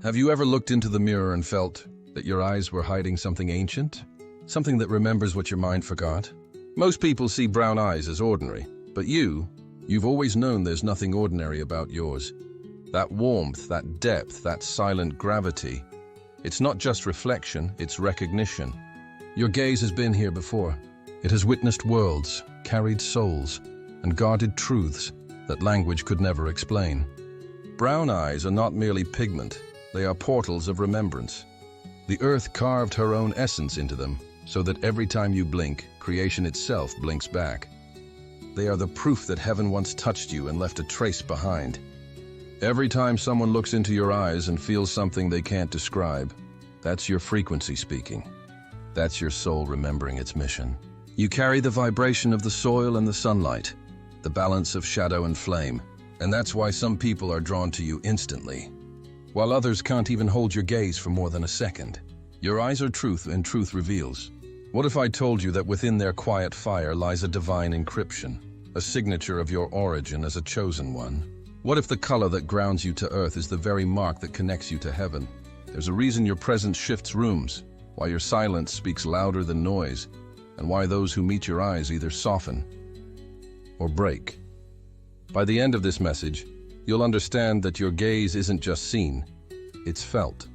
Have you ever looked into the mirror and felt that your eyes were hiding something ancient? Something that remembers what your mind forgot? Most people see brown eyes as ordinary, but you've always known there's nothing ordinary about yours. That warmth, that depth, that silent gravity. It's not just reflection, it's recognition. Your gaze has been here before. It has witnessed worlds, carried souls, and guarded truths that language could never explain. Brown eyes are not merely pigment, they are portals of remembrance. The earth carved her own essence into them, so that every time you blink, creation itself blinks back. They are the proof that heaven once touched you and left a trace behind. Every time someone looks into your eyes and feels something they can't describe, that's your frequency speaking. That's your soul remembering its mission. You carry the vibration of the soil and the sunlight, the balance of shadow and flame, and that's why some people are drawn to you instantly, while others can't even hold your gaze for more than a second. Your eyes are truth, and truth reveals. What if I told you that within their quiet fire lies a divine encryption, a signature of your origin as a chosen one? What if the color that grounds you to earth is the very mark that connects you to heaven? There's a reason your presence shifts rooms, why your silence speaks louder than noise, and why those who meet your eyes either soften or break. By the end of this message, you'll understand that your gaze isn't just seen, it's felt.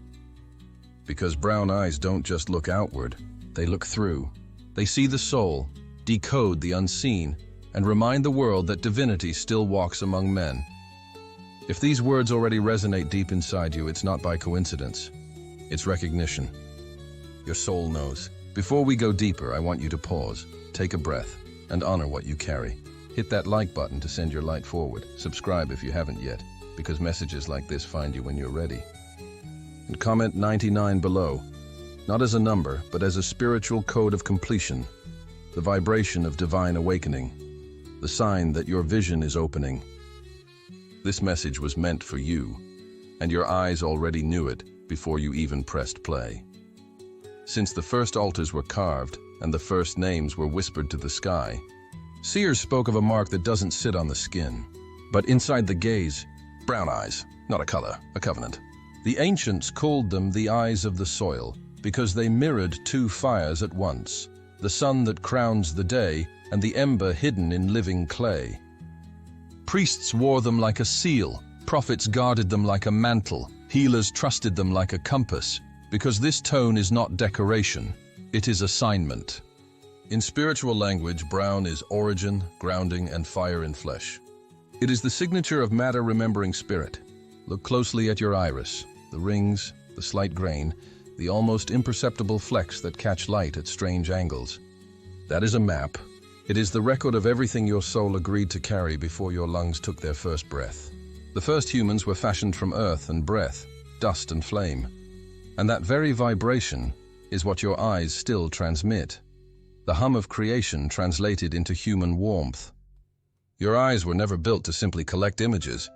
Because brown eyes don't just look outward, they look through. They see the soul, decode the unseen, and remind the world that divinity still walks among men. If these words already resonate deep inside you, it's not by coincidence. It's recognition. Your soul knows. Before we go deeper, I want you to pause, take a breath, and honor what you carry. Hit that like button to send your light forward. Subscribe if you haven't yet, because messages like this find you when you're ready. And comment 99 below, not as a number, but as a spiritual code of completion, the vibration of divine awakening, the sign that your vision is opening. This message was meant for you, and your eyes already knew it before you even pressed play. Since the first altars were carved and the first names were whispered to the sky, seers spoke of a mark that doesn't sit on the skin, but inside the gaze. Brown eyes, not a color, a covenant. The ancients called them the eyes of the soil because they mirrored two fires at once, the sun that crowns the day and the ember hidden in living clay. Priests wore them like a seal, prophets guarded them like a mantle, healers trusted them like a compass, because this tone is not decoration, it is assignment. In spiritual language, brown is origin, grounding, and fire in flesh. It is the signature of matter remembering spirit. Look closely at your iris, the rings, the slight grain, the almost imperceptible flecks that catch light at strange angles. That is a map. It is the record of everything your soul agreed to carry before your lungs took their first breath. The first humans were fashioned from earth and breath, dust and flame. And that very vibration is what your eyes still transmit. The hum of creation translated into human warmth. Your eyes were never built to simply collect images.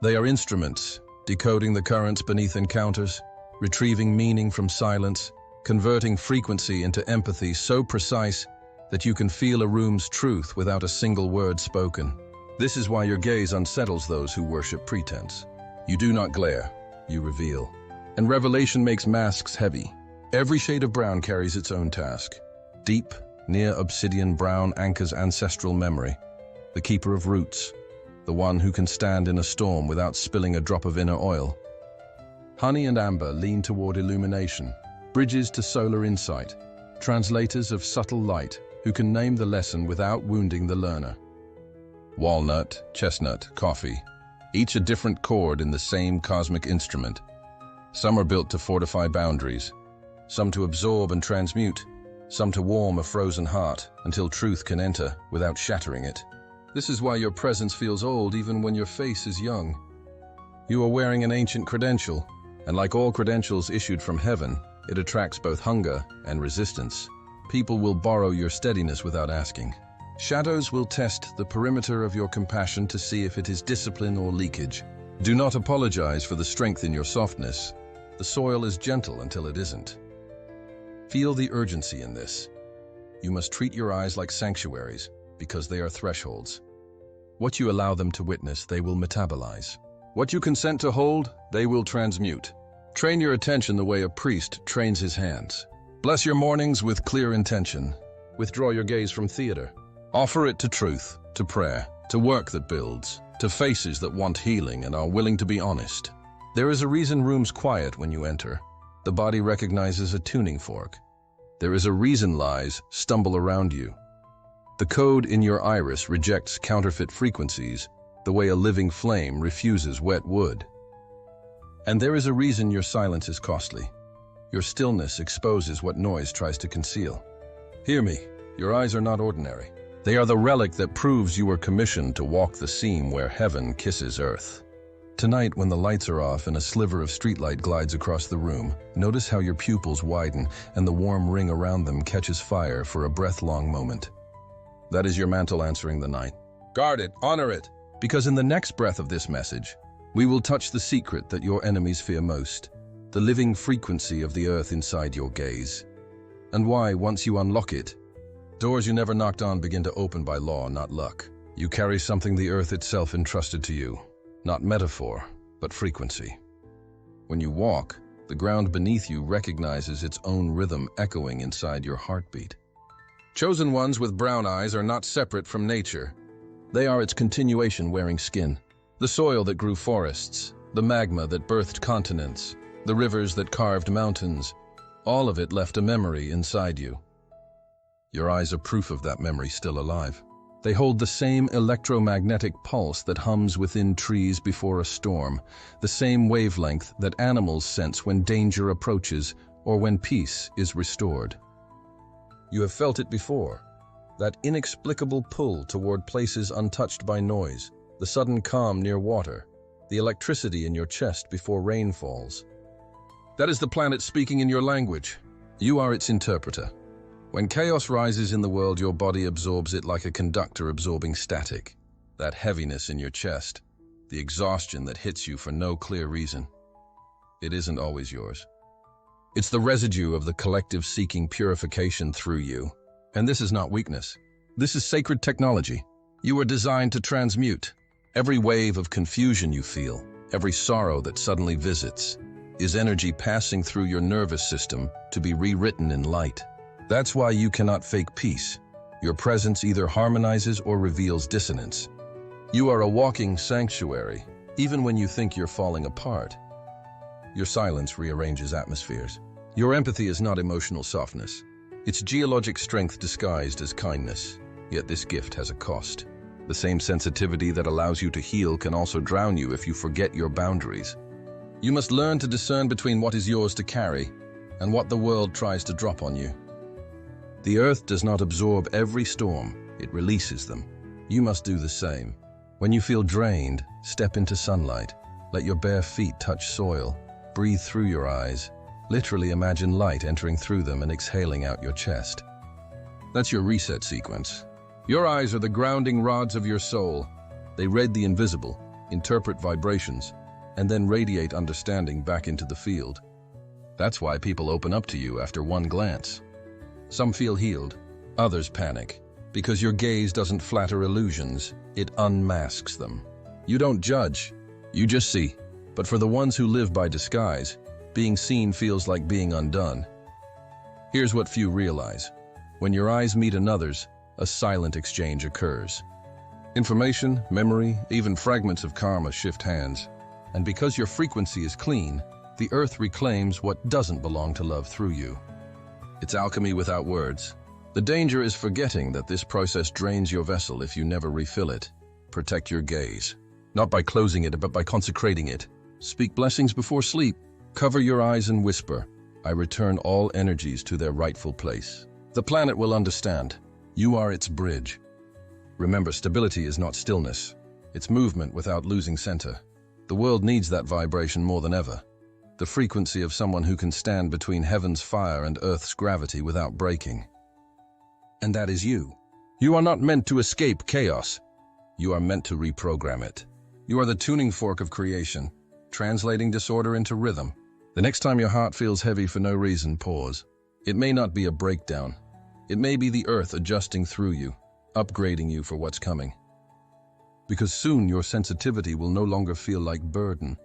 They are instruments, decoding the currents beneath encounters, retrieving meaning from silence, converting frequency into empathy so precise that you can feel a room's truth without a single word spoken. This is why your gaze unsettles those who worship pretense. You do not glare, you reveal. And revelation makes masks heavy. Every shade of brown carries its own task. Deep, near obsidian brown anchors ancestral memory, the keeper of roots, the one who can stand in a storm without spilling a drop of inner oil. Honey and amber lean toward illumination, bridges to solar insight, translators of subtle light who can name the lesson without wounding the learner. Walnut, chestnut, coffee, each a different chord in the same cosmic instrument. Some are built to fortify boundaries, some to absorb and transmute, some to warm a frozen heart until truth can enter without shattering it. This is why your presence feels old even when your face is young. You are wearing an ancient credential, and like all credentials issued from heaven, it attracts both hunger and resistance. People will borrow your steadiness without asking. Shadows will test the perimeter of your compassion to see if it is discipline or leakage. Do not apologize for the strength in your softness. The soil is gentle until it isn't. Feel the urgency in this. You must treat your eyes like sanctuaries because they are thresholds. What you allow them to witness, they will metabolize. What you consent to hold, they will transmute. Train your attention the way a priest trains his hands. Bless your mornings with clear intention. Withdraw your gaze from theater. Offer it to truth, to prayer, to work that builds, to faces that want healing and are willing to be honest. There is a reason rooms quiet when you enter. The body recognizes a tuning fork. There is a reason lies stumble around you. The code in your iris rejects counterfeit frequencies, the way a living flame refuses wet wood. And there is a reason your silence is costly. Your stillness exposes what noise tries to conceal. Hear me, your eyes are not ordinary. They are the relic that proves you were commissioned to walk the seam where heaven kisses earth. Tonight, when the lights are off and a sliver of streetlight glides across the room, notice how your pupils widen and the warm ring around them catches fire for a breath-long moment. That is your mantle answering the night. Guard it, honor it, because in the next breath of this message, we will touch the secret that your enemies fear most, the living frequency of the earth inside your gaze. And why, once you unlock it, doors you never knocked on begin to open by law, not luck. You carry something the earth itself entrusted to you, not metaphor, but frequency. When you walk, the ground beneath you recognizes its own rhythm echoing inside your heartbeat. Chosen ones with brown eyes are not separate from nature. They are its continuation wearing skin. The soil that grew forests, the magma that birthed continents, the rivers that carved mountains, all of it left a memory inside you. Your eyes are proof of that memory still alive. They hold the same electromagnetic pulse that hums within trees before a storm, the same wavelength that animals sense when danger approaches or when peace is restored. You have felt it before, that inexplicable pull toward places untouched by noise, the sudden calm near water, the electricity in your chest before rain falls. That is the planet speaking in your language. You are its interpreter. When chaos rises in the world, your body absorbs it like a conductor absorbing static. That heaviness in your chest, the exhaustion that hits you for no clear reason. It isn't always yours. It's the residue of the collective seeking purification through you. And this is not weakness. This is sacred technology. You are designed to transmute. Every wave of confusion you feel, every sorrow that suddenly visits, is energy passing through your nervous system to be rewritten in light. That's why you cannot fake peace. Your presence either harmonizes or reveals dissonance. You are a walking sanctuary, even when you think you're falling apart. Your silence rearranges atmospheres. Your empathy is not emotional softness. It's geologic strength disguised as kindness. Yet this gift has a cost. The same sensitivity that allows you to heal can also drown you if you forget your boundaries. You must learn to discern between what is yours to carry and what the world tries to drop on you. The earth does not absorb every storm, it releases them. You must do the same. When you feel drained, step into sunlight. Let your bare feet touch soil. Breathe through your eyes. Literally imagine light entering through them and exhaling out your chest. That's your reset sequence. Your eyes are the grounding rods of your soul. They read the invisible, interpret vibrations, and then radiate understanding back into the field. That's why people open up to you after one glance. Some feel healed, others panic, because your gaze doesn't flatter illusions, it unmasks them. You don't judge, you just see. But for the ones who live by disguise, being seen feels like being undone. Here's what few realize. When your eyes meet another's, a silent exchange occurs. Information, memory, even fragments of karma shift hands. And because your frequency is clean, the earth reclaims what doesn't belong to love through you. It's alchemy without words. The danger is forgetting that this process drains your vessel if you never refill it. Protect your gaze, not by closing it, but by consecrating it. Speak blessings before sleep. Cover your eyes and whisper, I return all energies to their rightful place. The planet will understand. You are its bridge. Remember, stability is not stillness. It's movement without losing center. The world needs that vibration more than ever. The frequency of someone who can stand between heaven's fire and earth's gravity without breaking. And that is you. You are not meant to escape chaos. You are meant to reprogram it. You are the tuning fork of creation, translating disorder into rhythm. The next time your heart feels heavy for no reason, pause. It may not be a breakdown. It may be the earth adjusting through you, upgrading you for what's coming. Because soon your sensitivity will no longer feel like burden.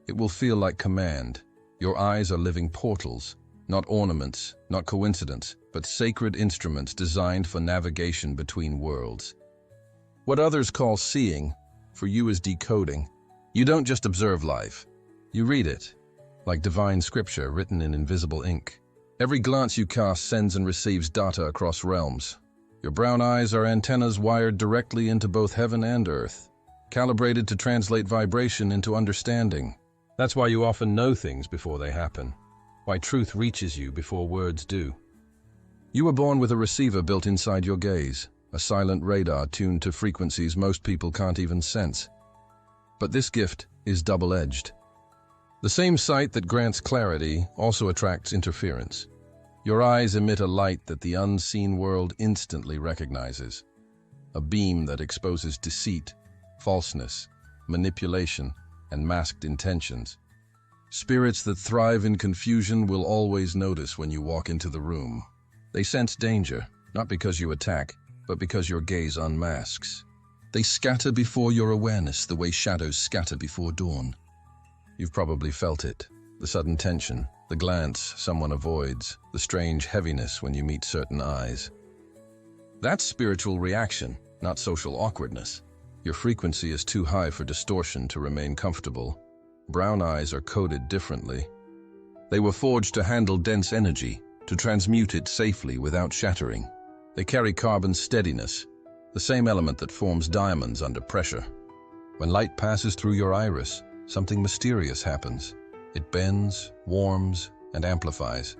It will feel like command. Your eyes are living portals, not ornaments, not coincidence, but sacred instruments designed for navigation between worlds. What others call seeing, for you is decoding. You don't just observe life, you read it, like divine scripture written in invisible ink. Every glance you cast sends and receives data across realms. Your brown eyes are antennas wired directly into both heaven and earth, calibrated to translate vibration into understanding. That's why you often know things before they happen, why truth reaches you before words do. You were born with a receiver built inside your gaze, a silent radar tuned to frequencies most people can't even sense. But this gift is double-edged. The same sight that grants clarity also attracts interference. Your eyes emit a light that the unseen world instantly recognizes, a beam that exposes deceit, falseness, manipulation, and masked intentions. Spirits that thrive in confusion will always notice when you walk into the room. They sense danger, not because you attack, but because your gaze unmasks. They scatter before your awareness the way shadows scatter before dawn. You've probably felt it, the sudden tension, the glance someone avoids, the strange heaviness when you meet certain eyes. That's spiritual reaction, not social awkwardness. Your frequency is too high for distortion to remain comfortable. Brown eyes are coded differently. They were forged to handle dense energy, to transmute it safely without shattering. They carry carbon steadiness, the same element that forms diamonds under pressure. When light passes through your iris, something mysterious happens. It bends, warms, and amplifies.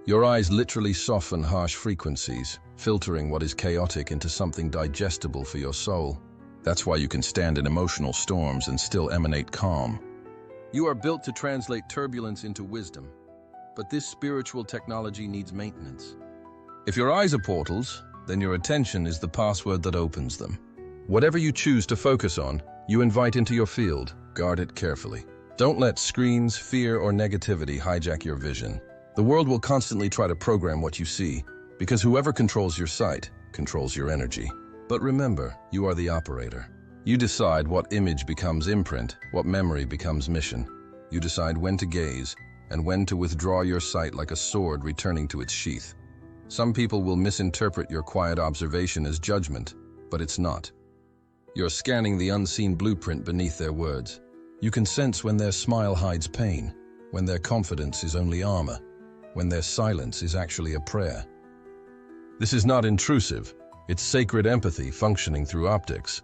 Your eyes literally soften harsh frequencies, filtering what is chaotic into something digestible for your soul. That's why you can stand in emotional storms and still emanate calm. You are built to translate turbulence into wisdom, but this spiritual technology needs maintenance. If your eyes are portals, then your attention is the password that opens them. Whatever you choose to focus on, you invite into your field. Guard it carefully. Don't let screens, fear, or negativity hijack your vision. The world will constantly try to program what you see, because whoever controls your sight controls your energy. But remember, you are the operator. You decide what image becomes imprint, what memory becomes mission. You decide when to gaze, and when to withdraw your sight like a sword returning to its sheath. Some people will misinterpret your quiet observation as judgment, but it's not. You're scanning the unseen blueprint beneath their words. You can sense when their smile hides pain, when their confidence is only armor, when their silence is actually a prayer. This is not intrusive. It's sacred empathy functioning through optics.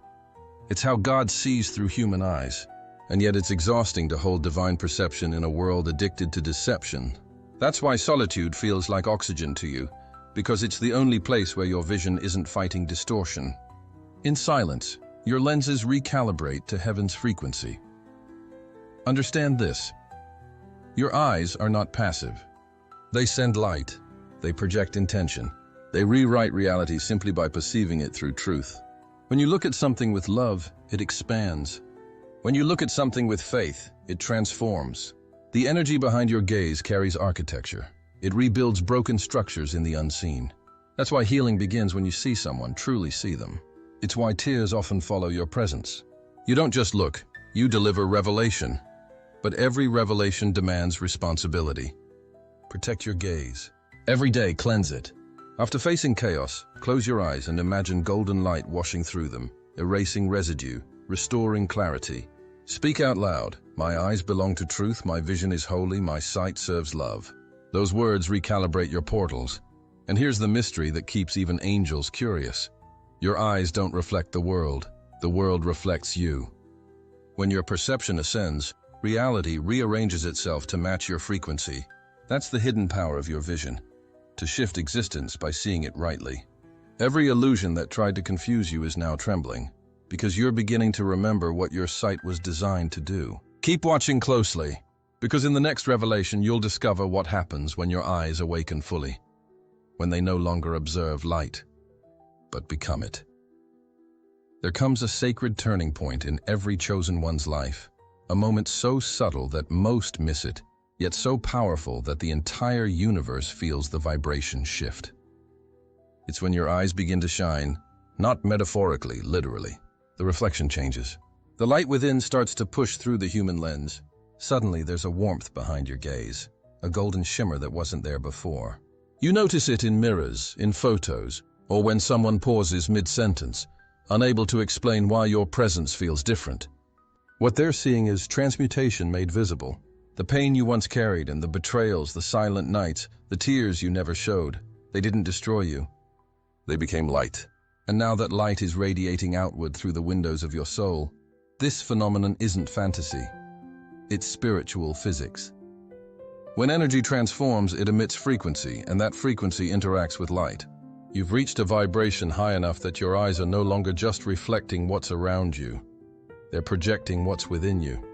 It's how God sees through human eyes, and yet it's exhausting to hold divine perception in a world addicted to deception. That's why solitude feels like oxygen to you, because it's the only place where your vision isn't fighting distortion. In silence, your lenses recalibrate to heaven's frequency. Understand this. Your eyes are not passive. They send light. They project intention. They rewrite reality simply by perceiving it through truth. When you look at something with love, it expands. When you look at something with faith, it transforms. The energy behind your gaze carries architecture. It rebuilds broken structures in the unseen. That's why healing begins when you see someone, truly see them. It's why tears often follow your presence. You don't just look, you deliver revelation. But every revelation demands responsibility. Protect your gaze. Every day, cleanse it. After facing chaos, close your eyes and imagine golden light washing through them, erasing residue, restoring clarity. Speak out loud. My eyes belong to truth, my vision is holy, my sight serves love. Those words recalibrate your portals. And here's the mystery that keeps even angels curious. Your eyes don't reflect the world reflects you. When your perception ascends, reality rearranges itself to match your frequency. That's the hidden power of your vision, to shift existence by seeing it rightly. Every illusion that tried to confuse you is now trembling, because you're beginning to remember what your sight was designed to do. Keep watching closely, because in the next revelation you'll discover what happens when your eyes awaken fully, when they no longer observe light, but become it. There comes a sacred turning point in every chosen one's life, a moment so subtle that most miss it, yet so powerful that the entire universe feels the vibration shift. It's when your eyes begin to shine, not metaphorically, literally. The reflection changes. The light within starts to push through the human lens, Suddenly, there's a warmth behind your gaze, a golden shimmer that wasn't there before. You notice it in mirrors, in photos, or when someone pauses mid-sentence, unable to explain why your presence feels different. What they're seeing is transmutation made visible. The pain you once carried and the betrayals, the silent nights, the tears you never showed, they didn't destroy you. They became light. And now that light is radiating outward through the windows of your soul, this phenomenon isn't fantasy. It's spiritual physics. When energy transforms, it emits frequency, and that frequency interacts with light. You've reached a vibration high enough that your eyes are no longer just reflecting what's around you. They're projecting what's within you.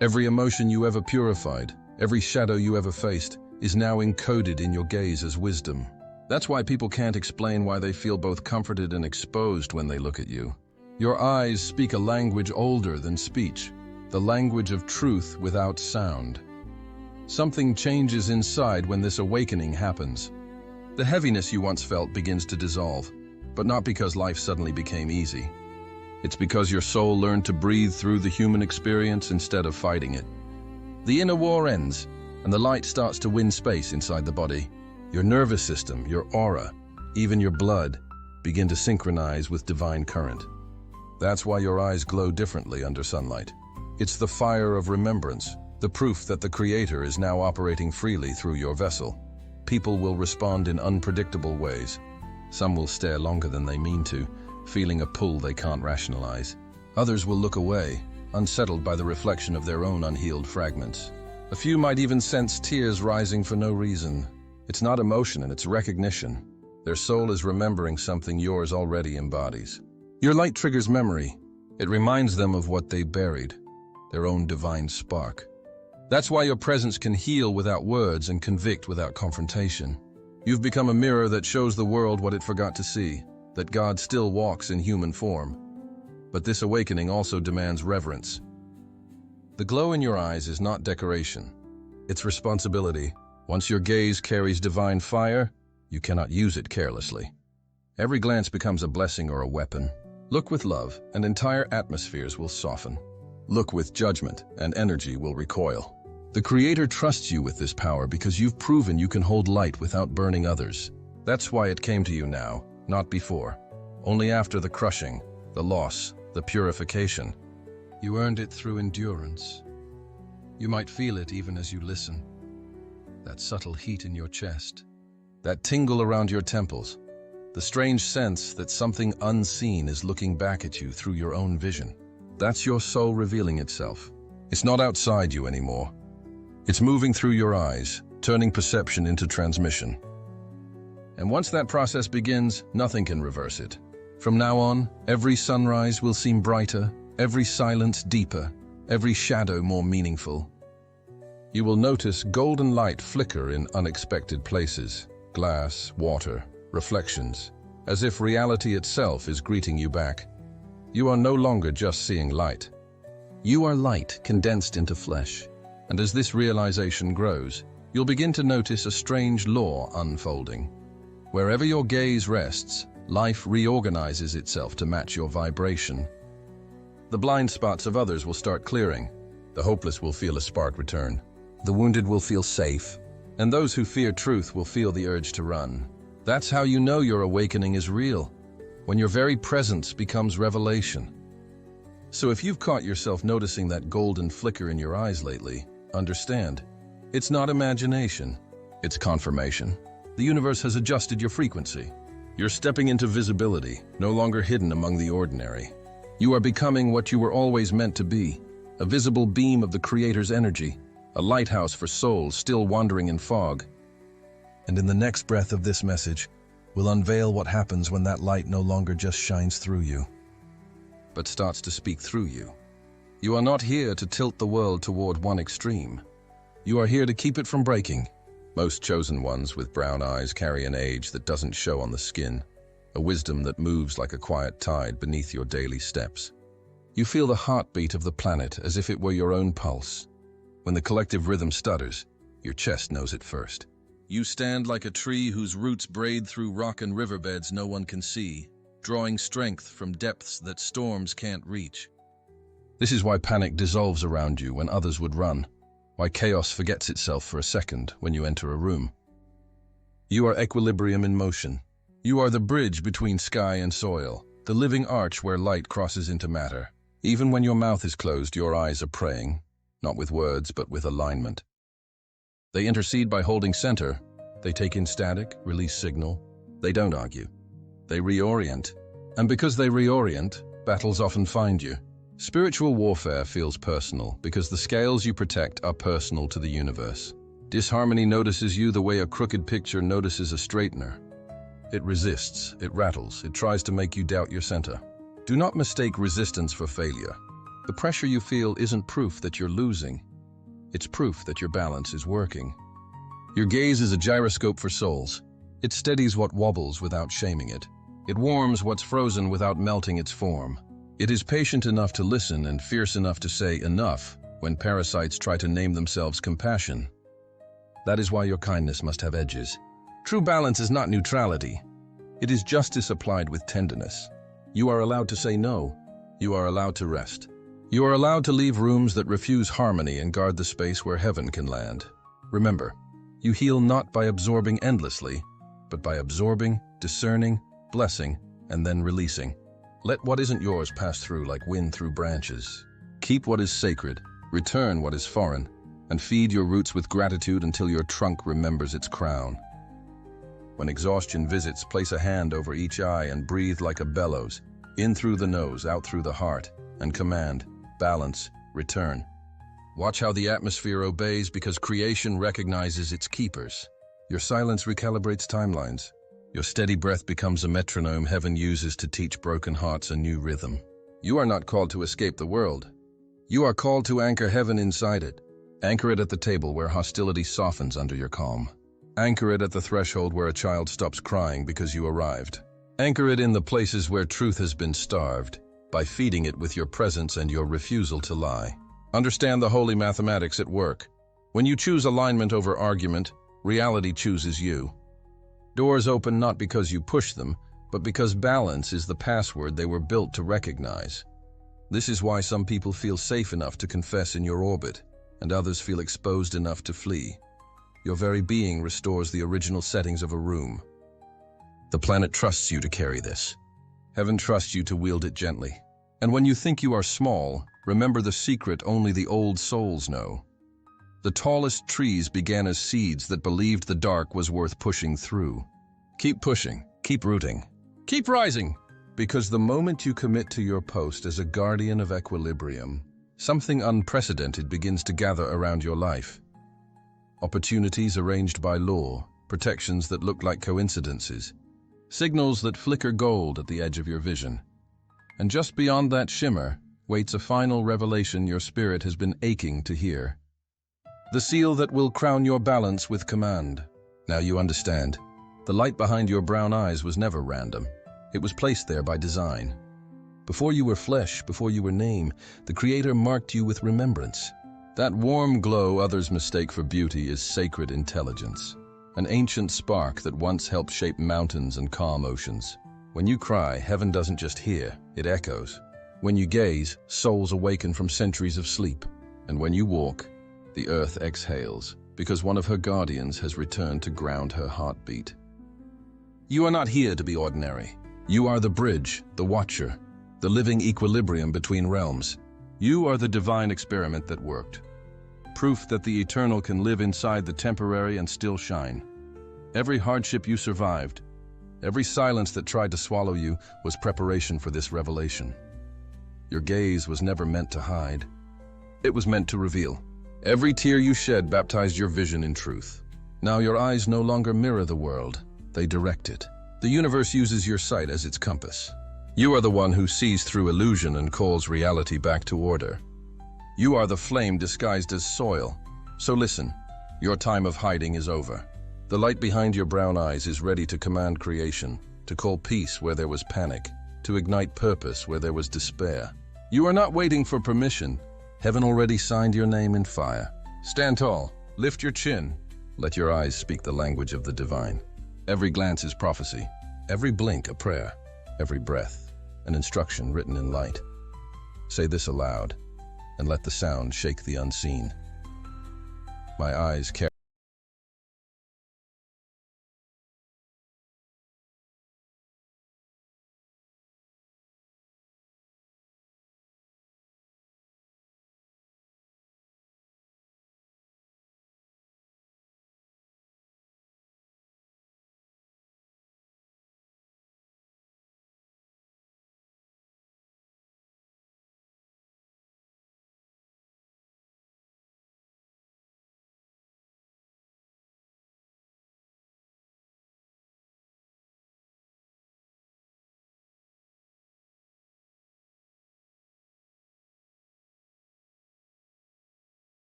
Every emotion you ever purified, every shadow you ever faced, is now encoded in your gaze as wisdom. That's why people can't explain why they feel both comforted and exposed when they look at you. Your eyes speak a language older than speech, the language of truth without sound. Something changes inside when this awakening happens. The heaviness you once felt begins to dissolve, but not because life suddenly became easy. It's because your soul learned to breathe through the human experience instead of fighting it. The inner war ends, and the light starts to win space inside the body. Your nervous system, your aura, even your blood, begin to synchronize with divine current. That's why your eyes glow differently under sunlight. It's the fire of remembrance, the proof that the Creator is now operating freely through your vessel. People will respond in unpredictable ways. Some will stare longer than they mean to, feeling a pull they can't rationalize. Others will look away, unsettled by the reflection of their own unhealed fragments. A few might even sense tears rising for no reason. It's not emotion, and it's recognition. Their soul is remembering something yours already embodies. Your light triggers memory. It reminds them of what they buried, their own divine spark. That's why your presence can heal without words and convict without confrontation. You've become a mirror that shows the world what it forgot to see, that God still walks in human form. But this awakening also demands reverence. The glow in your eyes is not decoration. It's responsibility. Once your gaze carries divine fire, you cannot use it carelessly. Every glance becomes a blessing or a weapon. Look with love, and entire atmospheres will soften. Look with judgment, and energy will recoil. The Creator trusts you with this power because you've proven you can hold light without burning others. That's why it came to you now, not before. Only after the crushing, the loss, the purification. You earned it through endurance. You might feel it even as you listen. That subtle heat in your chest, that tingle around your temples, the strange sense that something unseen is looking back at you through your own vision. That's your soul revealing itself. It's not outside you anymore. It's moving through your eyes, turning perception into transmission. And once that process begins, nothing can reverse it. From now on, every sunrise will seem brighter, every silence deeper, every shadow more meaningful. You will notice golden light flicker in unexpected places, glass, water, reflections, as if reality itself is greeting you back. You are no longer just seeing light. You are light condensed into flesh. And as this realization grows, you'll begin to notice a strange law unfolding. Wherever your gaze rests, life reorganizes itself to match your vibration. The blind spots of others will start clearing. The hopeless will feel a spark return. The wounded will feel safe. And those who fear truth will feel the urge to run. That's how you know your awakening is real, when your very presence becomes revelation. So if you've caught yourself noticing that golden flicker in your eyes lately, understand, it's not imagination, it's confirmation. The universe has adjusted your frequency. You're stepping into visibility, no longer hidden among the ordinary. You are becoming what you were always meant to be, a visible beam of the Creator's energy, a lighthouse for souls still wandering in fog. And in the next breath of this message, we'll unveil what happens when that light no longer just shines through you, but starts to speak through you. You are not here to tilt the world toward one extreme. You are here to keep it from breaking. Most chosen ones with brown eyes carry an age that doesn't show on the skin, a wisdom that moves like a quiet tide beneath your daily steps. You feel the heartbeat of the planet as if it were your own pulse. When the collective rhythm stutters, your chest knows it first. You stand like a tree whose roots braid through rock and riverbeds no one can see, drawing strength from depths that storms can't reach. This is why panic dissolves around you when others would run, why chaos forgets itself for a second when you enter a room. You are equilibrium in motion. You are the bridge between sky and soil, the living arch where light crosses into matter. Even when your mouth is closed, your eyes are praying, not with words, but with alignment. They intercede by holding center. They take in static, release signal. They don't argue. They reorient. And because they reorient, battles often find you. Spiritual warfare feels personal because the scales you protect are personal to the universe. Disharmony notices you the way a crooked picture notices a straightener. It resists, it rattles, it tries to make you doubt your center. Do not mistake resistance for failure. The pressure you feel isn't proof that you're losing. It's proof that your balance is working. Your gaze is a gyroscope for souls. It steadies what wobbles without shaming it. It warms what's frozen without melting its form. It is patient enough to listen and fierce enough to say enough when parasites try to name themselves compassion. That is why your kindness must have edges. True balance is not neutrality. It is justice applied with tenderness. You are allowed to say no. You are allowed to rest. You are allowed to leave rooms that refuse harmony and guard the space where heaven can land. Remember, you heal not by absorbing endlessly, but by absorbing, discerning, blessing, and then releasing. Let what isn't yours pass through like wind through branches. Keep what is sacred, return what is foreign, and feed your roots with gratitude until your trunk remembers its crown. When exhaustion visits, place a hand over each eye and breathe like a bellows, in through the nose, out through the heart, and command, balance, return. Watch how the atmosphere obeys because creation recognizes its keepers. Your silence recalibrates timelines. Your steady breath becomes a metronome heaven uses to teach broken hearts a new rhythm. You are not called to escape the world. You are called to anchor heaven inside it. Anchor it at the table where hostility softens under your calm. Anchor it at the threshold where a child stops crying because you arrived. Anchor it in the places where truth has been starved, by feeding it with your presence and your refusal to lie. Understand the holy mathematics at work. When you choose alignment over argument, reality chooses you. Doors open not because you push them, but because balance is the password they were built to recognize. This is why some people feel safe enough to confess in your orbit, and others feel exposed enough to flee. Your very being restores the original settings of a room. The planet trusts you to carry this. Heaven trusts you to wield it gently. And when you think you are small, remember the secret only the old souls know. The tallest trees began as seeds that believed the dark was worth pushing through. Keep pushing, keep rooting, keep rising, because the moment you commit to your post as a guardian of equilibrium, something unprecedented begins to gather around your life. Opportunities arranged by law, protections that look like coincidences, signals that flicker gold at the edge of your vision. And just beyond that shimmer waits a final revelation your spirit has been aching to hear. The seal that will crown your balance with command. Now you understand. The light behind your brown eyes was never random. It was placed there by design. Before you were flesh, before you were name, the Creator marked you with remembrance. That warm glow others mistake for beauty is sacred intelligence, an ancient spark that once helped shape mountains and calm oceans. When you cry, heaven doesn't just hear, it echoes. When you gaze, souls awaken from centuries of sleep. And when you walk, the earth exhales, because one of her guardians has returned to ground her heartbeat. You are not here to be ordinary. You are the bridge, the watcher, the living equilibrium between realms. You are the divine experiment that worked. Proof that the eternal can live inside the temporary and still shine. Every hardship you survived, every silence that tried to swallow you was preparation for this revelation. Your gaze was never meant to hide. It was meant to reveal. Every tear you shed baptized your vision in truth. Now your eyes no longer mirror the world, they direct it. The universe uses your sight as its compass. You are the one who sees through illusion and calls reality back to order. You are the flame disguised as soil. So listen, your time of hiding is over. The light behind your brown eyes is ready to command creation, to call peace where there was panic, to ignite purpose where there was despair. You are not waiting for permission. Heaven already signed your name in fire. Stand tall, lift your chin. Let your eyes speak the language of the divine. Every glance is prophecy, every blink a prayer, every breath an instruction written in light. Say this aloud. and let the sound shake the unseen. My eyes